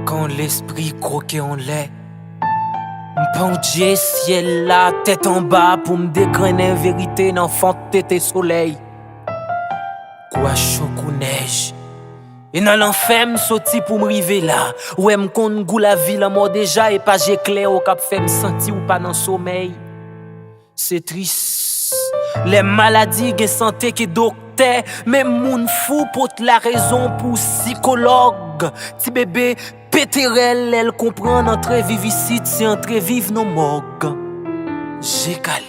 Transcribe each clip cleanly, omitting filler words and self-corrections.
Quand l'esprit croqué en lait, m'pendier ciel là, tête en bas pour me dégrainer vérité n'enfant tété soleil. Quoi chaud ou neige. Et dans l'enfer m'soti pour m'river là. Ouais m'konn goût la vie la mort déjà et pas j'éclair au cap fait m'sentir ou pas dans sommeil. C'est triste. Les maladies gen santé qui docteur, même moun fou pour la raison pour psychologue. Ti bébé péterelle, elle comprend entre vivicide, c'est entre vivre nos morgues. J'ai calé.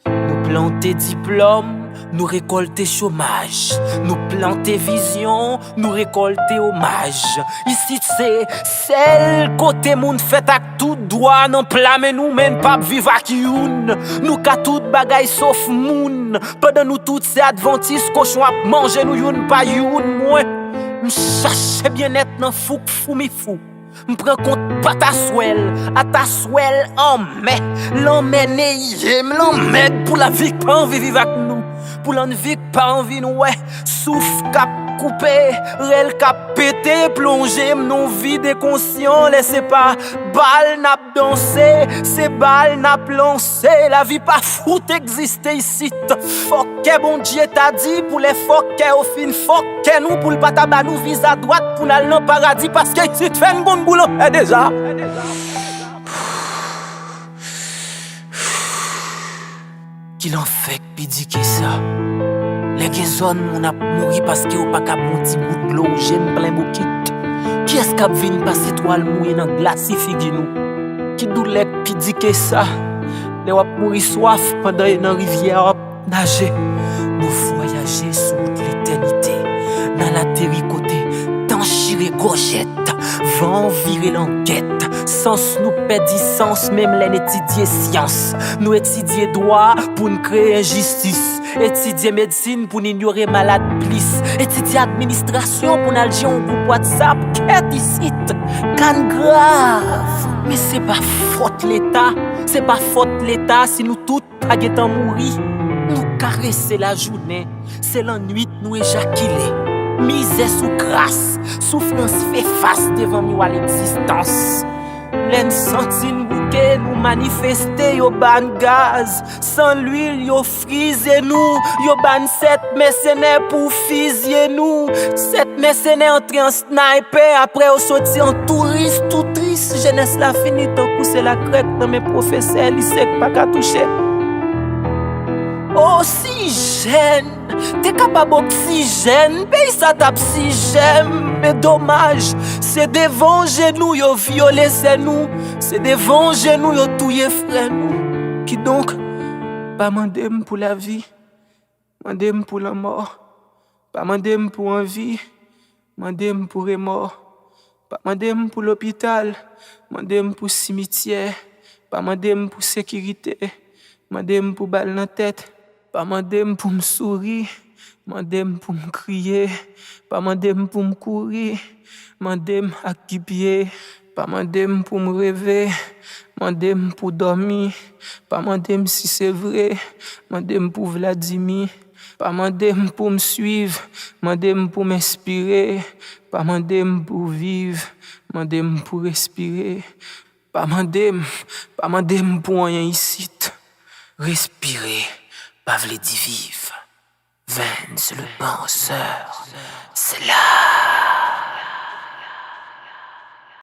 Nous planter diplôme, nous récolter chômage. Nous planter vision, nous récolter hommage. Ici c'est celle côté moun fait ak tout droit non plat mais nous même pas vivre ak youn. Nous ka tout bagay sauf moun. Pendant nous toutes ces adventistes cochon ap manger nous youn pas youn moi. M'chache bien-être nan fouk fou mi fou. M'prends compte pas ta swell, à ta swell en mai. L'emmène l'emmène pour la vie pas envie vivre avec nous. Pour l'envie pas envie nous ouais. Souffle cap coupé, rel cap pété, plongé non vide conscient, laissez pas balle n'a danser, c'est balle n'a lancé, la vie pas fout exister ici. Fuck que bon Dieu t'a dit pour les fuck au fin fuck que nous pour le pataba nous vise à droite pour aller dans le paradis parce que ici tu fais un bon boulot et déjà. Qu'il en fait pidi que ça. Les zones on a mouru parce que ou pas cap un petit bout de l'eau j'aime plein bouquet. Qui est-ce qui vient passer toile mouillé dans glace figue nous? Qui douleur pidi que ça. Les wap mourir soif pendant dans rivière wap nager. Nous voyager sous l'éternité dans la terricoté, temps chiré gauchette, vent virer l'enquête. Sens nous perdit sens même l'étudier science. Nous étudier droit pour nous créer injustice. Étudier médecine pour nous ignorer malade bliss. Étudier administration pour nous alger un groupe WhatsApp. Qu'est ici? Can grave. Mais c'est pas faute l'État. C'est pas faute l'État si nous tous pas guetant mourir. Nous caresser la journée. C'est la nuit nous éjaculer. Misère sous grâce. Souffrance fait face devant nous à l'existence. L'en sentine bouquet nous manifester yo ban gaz. Sans l'huile yo frise nous. Yo ban 7 mercenaires pour fusiller nous. 7 mercenaires entrés en sniper. Après au sorti en touriste tout triste. Jeunesse la fini tant pousser la crête dans mes professeurs lycée pas qu'à toucher. Oxygène, t'es capable d'oxygène, paye ça t'oxygène. Mais dommage, c'est devant genoux yo violé c'est nous. C'est devant genoux yo touye frère nous. Qui donc, pas mandem pour la vie, mandem pour la mort. Pas mandem pour envie, mandem pour les morts. Pas mandem pour l'hôpital, mandem pour cimetière. Pas mandem pour sécurité, mandem pour balle dans la tête. Pas mandem pour me sourire, mandem pour me crier, pas mandem pour me courir, mandem à qui pied, pas mandem pour me rêver, mandem pour dormir, pas mandem si c'est vrai, mandem pour Vladimir, pas mandem pour me suivre, mandem pour m'inspirer, pas mandem pour vivre, mandem pour respirer, pas mandem pour rien ici, respirer. Pas v'lait d'y vivre. Vance le penseur, c'est là.